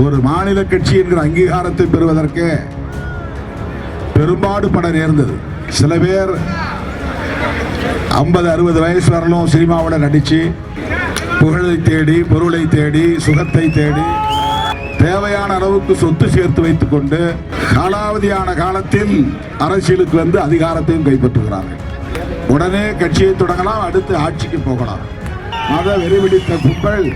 ஒரு மாநில கட்சி என்கிற அங்கீகாரத்தை பெறுவதற்கு பெரும்பாடு பட நேர்ந்தது. சில பேர் 50-60 வயசு வரலும் சினிமாவில் நடிச்சு புகழை தேடி, பொருளை தேடி, சுகத்தை தேடி, தேவையான அளவுக்கு சொத்து சேர்த்து வைத்துக் கொண்டு காலாவதியான காலத்தில் அரசியலுக்கு வந்து அதிகாரத்தையும் கைப்பற்றுகிறார்கள். உடனே கட்சியை தொடங்கலாம், அடுத்து ஆட்சிக்கு போகலாம். மத வெறிபிடித்த கும்பல்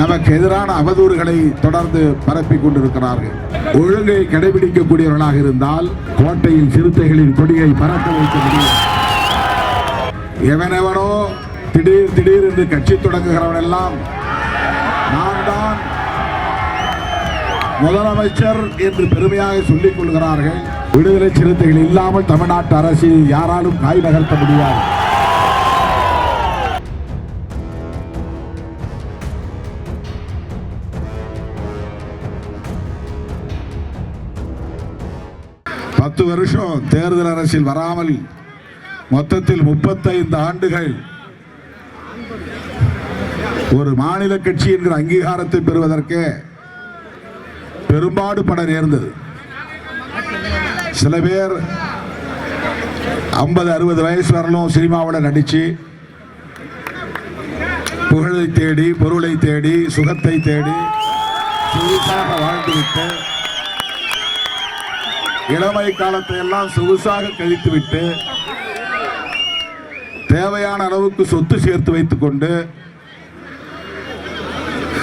நமக்கு எதிரான அவதூறுகளை தொடர்ந்து பரப்பிக் கொண்டிருக்கிறார்கள். ஒழுங்கை கடைபிடிக்கக்கூடியவர்களாக இருந்தால் கோட்டையில் சிறுத்தைகளின் கொடியை பறக்க வைக்க முடியும். எவனெவனோ திடீர் என்று கட்சி தொடங்குகிறவன் எல்லாம் நான் தான் முதலமைச்சர் என்று பெருமையாக சொல்லிக் கொள்கிறார்கள். விடுதலை சிறுத்தைகள் இல்லாமல் தமிழ்நாட்டு அரசியல் யாராலும் காய் நகர்த்த முடியாது. பத்து வருஷம் தேர்தல் அரசியல் வராமல் மொத்தத்தில் 35 ஆண்டுகள் ஒரு மாநில கட்சி என்கிற அங்கீகாரத்தை பெறுவதற்கு பெரும்பாடு பட நேர்ந்தது. சில பேர் 50-60 வயசு வரலும் சினிமாவில் நடிச்சு புகழை தேடி, பொருளை தேடி, சுகத்தை தேடி சொகுசாக வாழ்ந்துவிட்டு இளமை காலத்தை எல்லாம் சொகுசாக கழித்துவிட்டு தேவையான அளவுக்கு சொத்து சேர்த்து வைத்துக் கொண்டு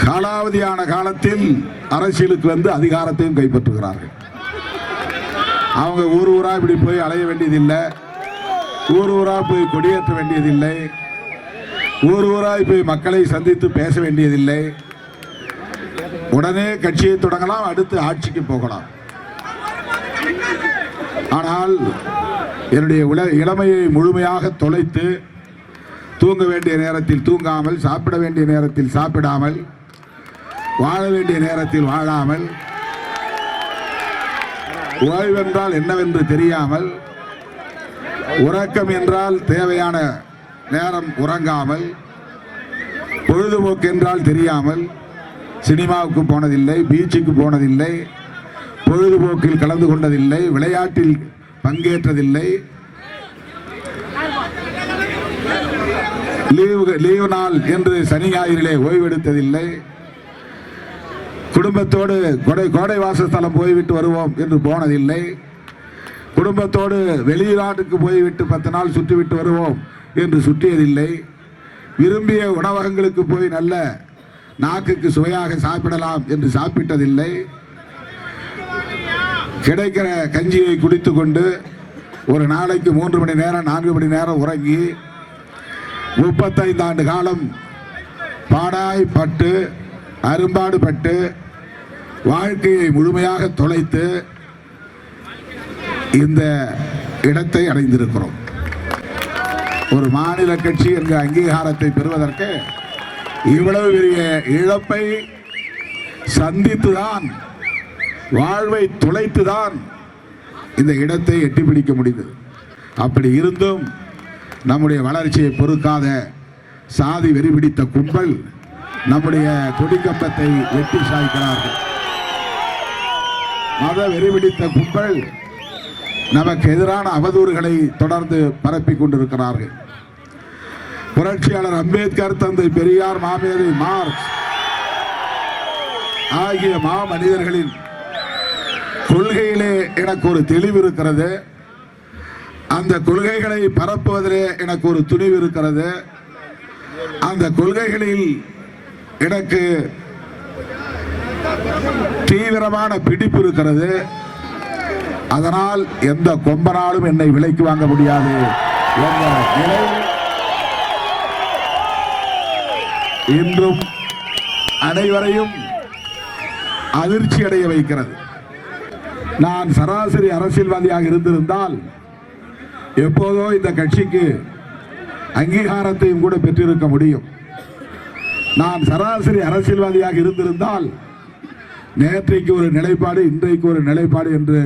காலாவதியான காலத்தில் அரசியலுக்கு வந்து அதிகாரத்தையும் கைப்பற்றுகிறார்கள். அவங்க ஊர் ஊரா இப்படி போய் அலைய வேண்டியதில்லை, ஊர் ஊரா போய் கொடியேற்ற வேண்டியதில்லை, ஊர் ஊராய் போய் மக்களை சந்தித்து பேச வேண்டியதில்லை. உடனே கட்சியை தொடங்கலாம், அடுத்து ஆட்சிக்கு போகலாம். ஆனால் என்னுடைய இளமையை முழுமையாக தொலைத்து தூங்க வேண்டிய நேரத்தில் தூங்காமல், சாப்பிட வேண்டிய நேரத்தில் சாப்பிடாமல், வாழ வேண்டிய நேரத்தில் வாழாமல், ஓய்வென்றால் என்னவென்று தெரியாமல், உறக்கம் என்றால் தேவையான நேரம் உறங்காமல், பொழுதுபோக்கு என்றால் தெரியாமல் சினிமாவுக்கு போனதில்லை, பீச்சுக்கு போனதில்லை, பொழுதுபோக்கில் கலந்து கொண்டதில்லை, விளையாட்டில் பங்கேற்றதில்லை, லீவு நாள் என்று சனி ஞாயிறிலே ஓய்வெடுத்ததில்லை, குடும்பத்தோடு கோடை வாசஸ்தலம் போய்விட்டு வருவோம் என்று போனதில்லை, குடும்பத்தோடு வெளிநாட்டுக்கு போய்விட்டு 10 நாள் சுற்றிவிட்டு வருவோம் என்று சுற்றியதில்லை, விரும்பிய உணவகங்களுக்கு போய் நல்ல நாக்குக்கு சுவையாக சாப்பிடலாம் என்று சாப்பிட்டதில்லை, கிடைக்கிற கஞ்சியை குடித்து கொண்டு ஒரு நாளைக்கு 3 மணி நேரம் 4 மணி நேரம் உறங்கி 35 ஆண்டு காலம் பாடாய்பட்டு அரும்பாடுபட்டு வாழ்க்கையை முழுமையாக தொலைத்து இந்த இடத்தை அடைந்திருக்கிறோம். ஒரு மாநில கட்சி என்ற அங்கீகாரத்தை பெறுவதற்கு இவ்வளவு பெரிய இழப்பை சந்தித்துதான், வாழ்வை தொலைத்துதான் இந்த இடத்தை எட்டி பிடிக்க முடிந்தது. அப்படி இருந்தும் நம்முடைய வளர்ச்சியை பொறுக்காத சாதி வெறி பிடித்த கும்பல் நம்முடைய கொடிக்கம்பத்தை வெட்டி சாய்க்கிறார்கள். மத வெறி பிடித்த கும்பல் நமக்கு எதிரான அவதூறுகளை தொடர்ந்து பரப்பிக் கொண்டிருக்கிறார்கள். புரட்சியாளர் அம்பேத்கர், தந்தை பெரியார், மாமேதை மார்க்ஸ் ஆகிய மாமனிதர்களின் கொள்கையிலே எனக்கு ஒரு தெளிவு இருக்கிறது. அந்த கொள்கைகளை பரப்புவதிலே எனக்கு ஒரு துணிவு இருக்கிறது. அந்த கொள்கைகளில் எனக்கு தீவிரமான பிடிப்பு இருக்கிறது. அதனால் எந்த கொம்பனாலும் என்னை விலைக்கு வாங்க முடியாது என்ற நிலை இன்றும் அனைவரையும் அதிர்ச்சி அடைய வைக்கிறது. நான் சராசரி அரசியல்வாதியாக இருந்திருந்தால் எப்போதோ இந்த கட்சிக்கு அங்கீகாரத்தையும் கூட பெற்றிருக்க முடியும். நான் சராசரி அரசியல்வாதியாக இருந்திருந்தால் நேற்றைக்கு ஒரு நிலைப்பாடு, இன்றைக்கு ஒரு நிலைப்பாடு என்று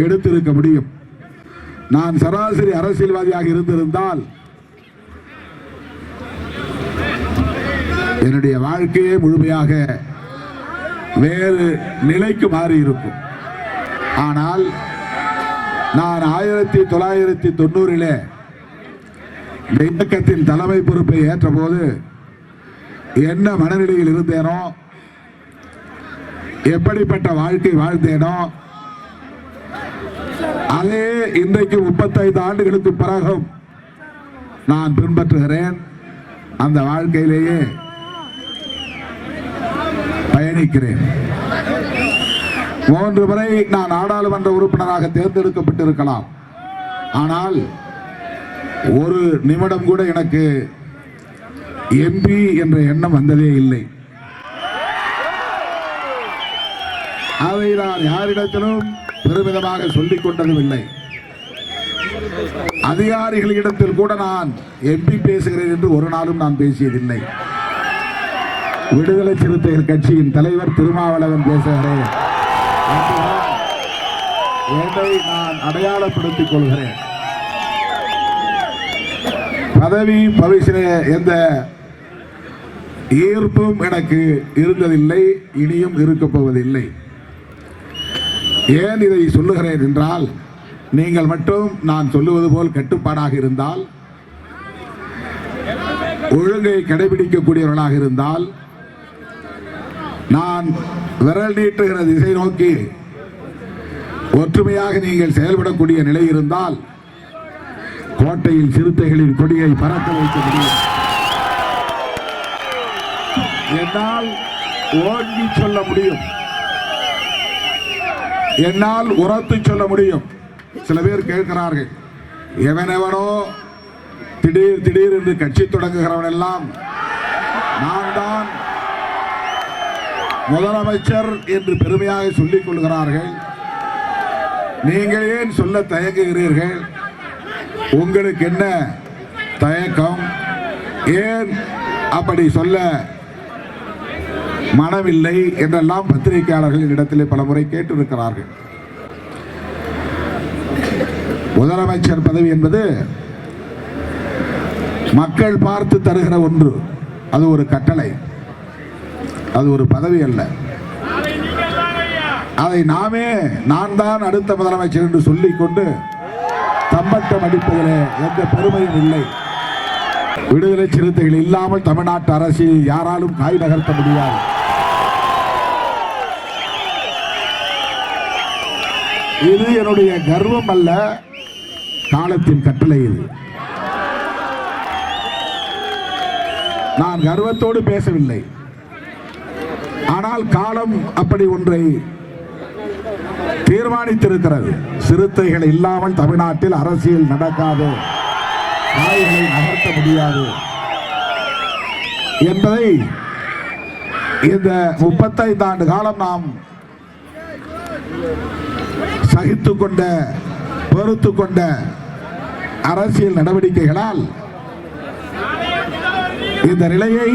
எடுத்திருக்க முடியும். நான் சராசரி அரசியல்வாதியாக இருந்திருந்தால் என்னுடைய வாழ்க்கையே முழுமையாக வேறு நிலைக்கு மாறி இருக்கும். ஆனால் நான் 1990 இந்த இயக்கத்தின் தலைமை பொறுப்பை ஏற்ற போது என்ன மனநிலையில் இருந்தேனோ, எப்படிப்பட்ட வாழ்க்கை வாழ்ந்தேனோ, அதே இன்றைக்கு 35 ஆண்டுகளுக்கு பிறகும் நான் பின்பற்றுகிறேன். அந்த வாழ்க்கையிலேயே பயணிக்கிறேன். 3 முறை நான் நாடாளுமன்ற உறுப்பினராக தேர்ந்தெடுக்கப்பட்டிருக்கலாம். ஆனால் ஒரு நிமிடம் கூட எனக்கு எம்பி என்ற எண்ணம் வந்ததே இல்லை. அதை நான் யாரிடத்திலும் பெருமிதமாக சொல்லிக் கொண்டதும் இல்லை. அதிகாரிகளிடத்தில் கூட நான் எம்பி பேசுகிறேன் என்று ஒரு நாளும் நான் பேசியதில்லை. விடுதலை சிறுத்தைகள் கட்சியின் தலைவர் திருமாவளவன் பேசுகிறேன் என்னை நான் அடையாளப்படுத்திக் கொள்கிறேன். பதவி பவிசிலே எந்த ஈர்ப்பும் எனக்கு இருந்ததில்லை, இனியும் இருக்கப் போவதில்லை. ஏன் இதை சொல்லுகிறேன் என்றால், நீங்கள் மட்டும் நான் சொல்லுவது போல் கட்டுப்பாடாக இருந்தால், ஒழுங்கை கடைபிடிக்கக்கூடியவர்களாக இருந்தால், நான் விரல் நீட்டுகிற திசை நோக்கி ஒற்றுமையாக நீங்கள் செயல்படக்கூடிய நிலை இருந்தால், கோட்டையில் சிறுத்தைகளின் கொடியை பறக்க வைக்க முடியும். என்னால் ஓங்கி சொல்ல முடியும், என்னால் உரத்து சொல்ல முடியும். சில பேர் கேட்கிறார்கள், எவனெவனோ திடீர் திடீர் என்று கட்சி தொடங்குகிறவன் எல்லாம் நான் தான் முதலமைச்சர் என்று பெருமையாக சொல்லிக் கொள்கிறார்கள். நீங்கள் ஏன் சொல்ல தயங்குகிறீர்கள்? உங்களுக்கு என்ன தயக்கம்? ஏன் அப்படி சொல்ல மனமில்லை என்றெல்லாம் பத்திரிகையாளர்களின் இடத்திலே பல முறை கேட்டிருக்கிறார்கள். முதலமைச்சர் பதவி என்பது மக்கள் பார்த்து தருகிற ஒன்று. அது ஒரு கட்டளை, அது ஒரு பதவி அல்ல. அதை நாமே நான் தான் அடுத்த முதலமைச்சர் என்று சொல்லிக் கொண்டு தம்பட்டம் அடிப்பதிலே எந்த பெருமையும் இல்லை. விடுதலை சிறுத்தைகள் இல்லாமல் தமிழ்நாட்டு அரசியல் யாராலும் காய் நகர்த்த முடியாது. இது என்னுடைய கர்வம் அல்ல, காலத்தின் கட்டளை. இது நான் கர்வத்தோடு பேசவில்லை. ஆனால் காலம் அப்படி ஒன்றை தீர்மானித்திருக்கிறது. சிறுத்தைகள் இல்லாமல் தமிழ்நாட்டில் அரசியல் நடக்காது, காய்களை நகர்த்த முடியாது என்பதை இந்த 35 ஆண்டு காலம் நாம் சகித்துக் கொண்ட, பொறுத்து கொண்ட அரசியல் நடவடிக்கைகளால் இந்த நிலையை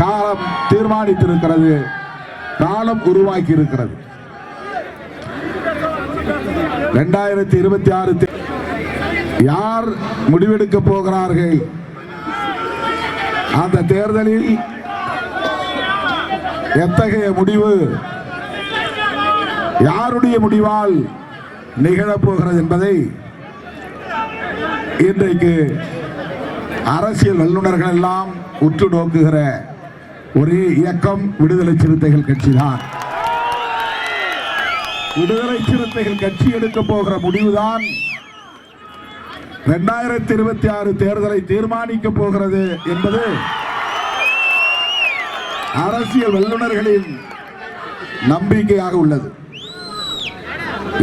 காலம் தீர்மானித்திருக்கிறது, காலம் உருவாக்கி இருக்கிறது. 2026 யார் முடிவெடுக்க போகிறார்கள்? அந்த தேர்தலில் எத்தகைய முடிவு, யாருடைய முடிவால் நிகழப்போகிறது என்பதை இன்றைக்கு அரசியல் வல்லுநர்கள் எல்லாம் உற்று நோக்குகிற ஒரே இயக்கம் விடுதலை சிறுத்தைகள் கட்சிதான். விடுதலை சிறுத்தைகள் கட்சி எடுக்க போகிற முடிவுதான் 2026 தேர்தலை தீர்மானிக்க போகிறது என்பது அரசியல் வல்லுநர்களின் நம்பிக்கையாக உள்ளது.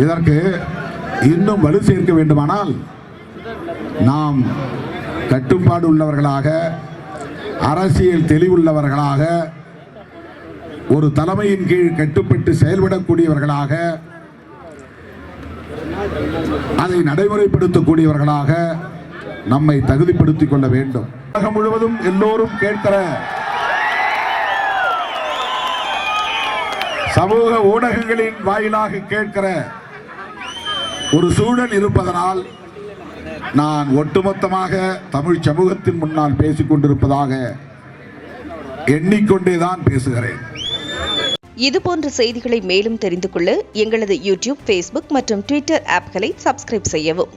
இதற்கு இன்னும் வலு சேர்க்க வேண்டுமானால் நாம் கட்டுப்பாடு உள்ளவர்களாக, அரசியல் தெளிவுள்ளவர்களாக, ஒரு தலைமையின் கீழ் கட்டுப்பட்டு செயல்படக்கூடியவர்களாக, அதை நடைமுறைப்படுத்தக்கூடியவர்களாக நம்மை தகுதிப்படுத்திக் கொள்ள வேண்டும். உலகம் முழுவதும் எல்லோரும் கேட்கிற, சமூக ஊடகங்களின் வாயிலாக கேட்கிற ஒரு சூழல் இருப்பதனால் நான் ஒட்டுமொத்தமாக தமிழ் சமூகத்தின் முன்னால் பேசிக் கொண்டிருப்பதாக எண்ணிக்கொண்டேதான் பேசுகிறேன். இதுபோன்ற செய்திகளை மேலும் தெரிந்து கொள்ள எங்களது யூடியூப், ஃபேஸ்புக் மற்றும் ட்விட்டர் ஆப்களை சப்ஸ்கிரைப் செய்யவும்.